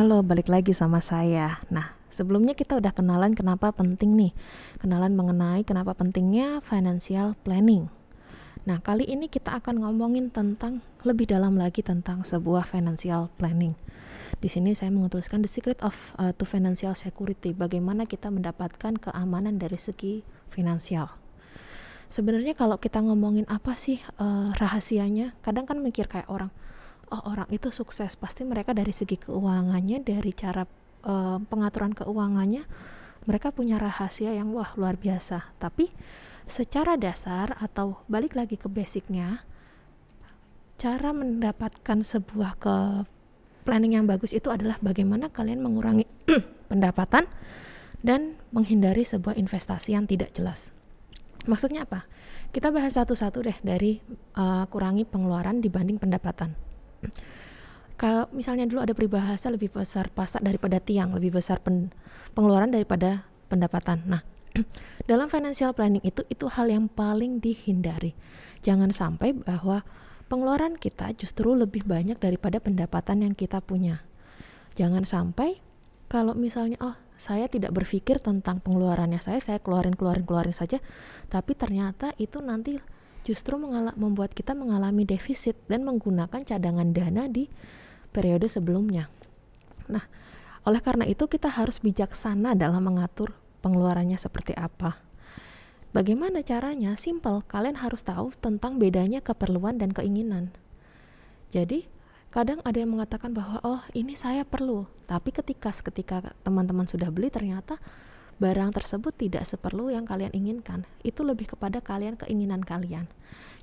Halo, balik lagi sama saya. Nah, sebelumnya kita udah kenalan kenapa penting nih. Kenalan mengenai kenapa pentingnya financial planning. Nah, kali ini kita akan ngomongin tentang lebih dalam lagi tentang sebuah financial planning. Di sini saya mengetuliskan the secret of to financial security. Bagaimana kita mendapatkan keamanan dari segi finansial. Sebenarnya kalau kita ngomongin apa sih rahasianya, kadang kan mikir kayak orang itu sukses, pasti mereka dari segi keuangannya, dari cara pengaturan keuangannya, mereka punya rahasia yang wah luar biasa. Tapi secara dasar atau balik lagi ke basicnya, cara mendapatkan sebuah planning yang bagus itu adalah bagaimana kalian mengurangi pendapatan dan menghindari sebuah investasi yang tidak jelas. Maksudnya apa? Kita bahas satu-satu deh dari kurangi pengeluaran dibanding pendapatan. Kalau misalnya dulu ada peribahasa lebih besar pasak daripada tiang, lebih besar pengeluaran daripada pendapatan. Nah, dalam financial planning itu hal yang paling dihindari. Jangan sampai bahwa pengeluaran kita justru lebih banyak daripada pendapatan yang kita punya. Jangan sampai kalau misalnya saya tidak berpikir tentang pengeluarannya saya keluarin saja, tapi ternyata itu nanti justru membuat kita mengalami defisit dan menggunakan cadangan dana di periode sebelumnya. Nah, oleh karena itu kita harus bijaksana dalam mengatur pengeluarannya seperti apa. Bagaimana caranya? Simple, kalian harus tahu tentang bedanya keperluan dan keinginan. Jadi, kadang ada yang mengatakan bahwa ini saya perlu, tapi ketika teman-teman sudah beli ternyata barang tersebut tidak seperlu yang kalian inginkan. Itu lebih kepada keinginan kalian.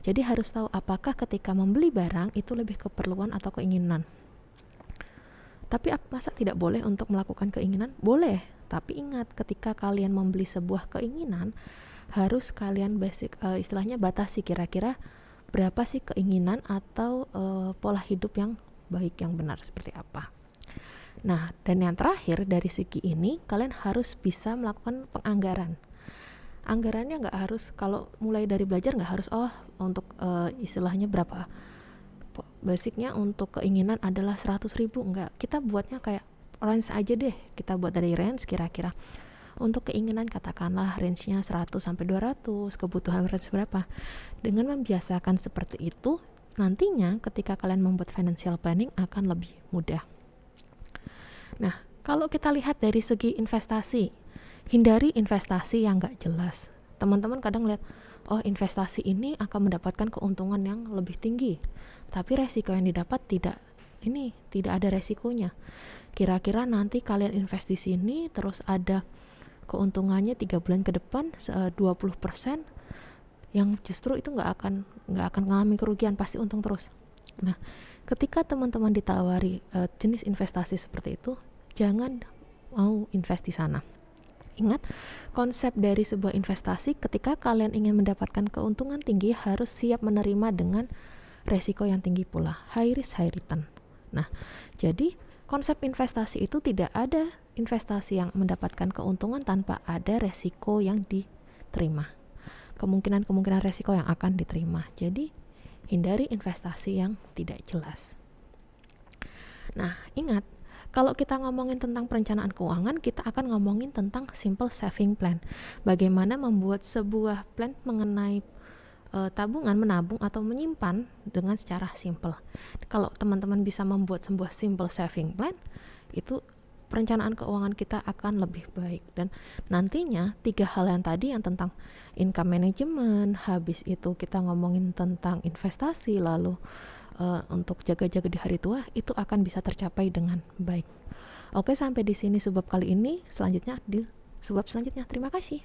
Jadi harus tahu apakah ketika membeli barang itu lebih keperluan atau keinginan. Tapi masa tidak boleh untuk melakukan keinginan? Boleh, tapi ingat ketika kalian membeli sebuah keinginan, harus kalian istilahnya batasi kira-kira berapa sih keinginan atau pola hidup yang baik, yang benar seperti apa. Nah, dan yang terakhir dari segi ini, kalian harus bisa melakukan penganggaran. Anggarannya nggak harus, kalau mulai dari belajar nggak harus untuk istilahnya berapa. Basicnya untuk keinginan adalah 100.000, enggak. Kita buatnya kayak range aja deh. Kita buat dari range kira-kira. Untuk keinginan katakanlah range-nya 100 sampai 200, kebutuhan range berapa. Dengan membiasakan seperti itu, nantinya ketika kalian membuat financial planning akan lebih mudah. Nah, kalau kita lihat dari segi investasi, hindari investasi yang gak jelas. Teman-teman kadang lihat, investasi ini akan mendapatkan keuntungan yang lebih tinggi, tapi resiko yang didapat tidak ada resikonya. Kira-kira nanti kalian invest di sini, terus ada keuntungannya 3 bulan ke depan 20%, yang justru itu gak akan mengalami kerugian, pasti untung terus. Nah, ketika teman-teman ditawari jenis investasi seperti itu, jangan mau invest di sana. Ingat, konsep dari sebuah investasi, ketika kalian ingin mendapatkan keuntungan tinggi, harus siap menerima dengan resiko yang tinggi pula. High risk, high return. Nah, jadi konsep investasi itu tidak ada investasi yang mendapatkan keuntungan tanpa ada resiko yang diterima. Kemungkinan resiko yang akan diterima. Jadi, hindari investasi yang tidak jelas. Nah, ingat, kalau kita ngomongin tentang perencanaan keuangan, kita akan ngomongin tentang simple saving plan. Bagaimana membuat sebuah plan mengenai tabungan, menabung atau menyimpan dengan secara simple. Kalau teman-teman bisa membuat sebuah simple saving plan, itu perencanaan keuangan kita akan lebih baik. Dan nantinya 3 hal yang tadi, yang tentang income management, habis itu kita ngomongin tentang investasi, lalu untuk jaga-jaga di hari tua, itu akan bisa tercapai dengan baik. Oke, sampai di sini sebab kali ini. Selanjutnya di sebab selanjutnya. Terima kasih.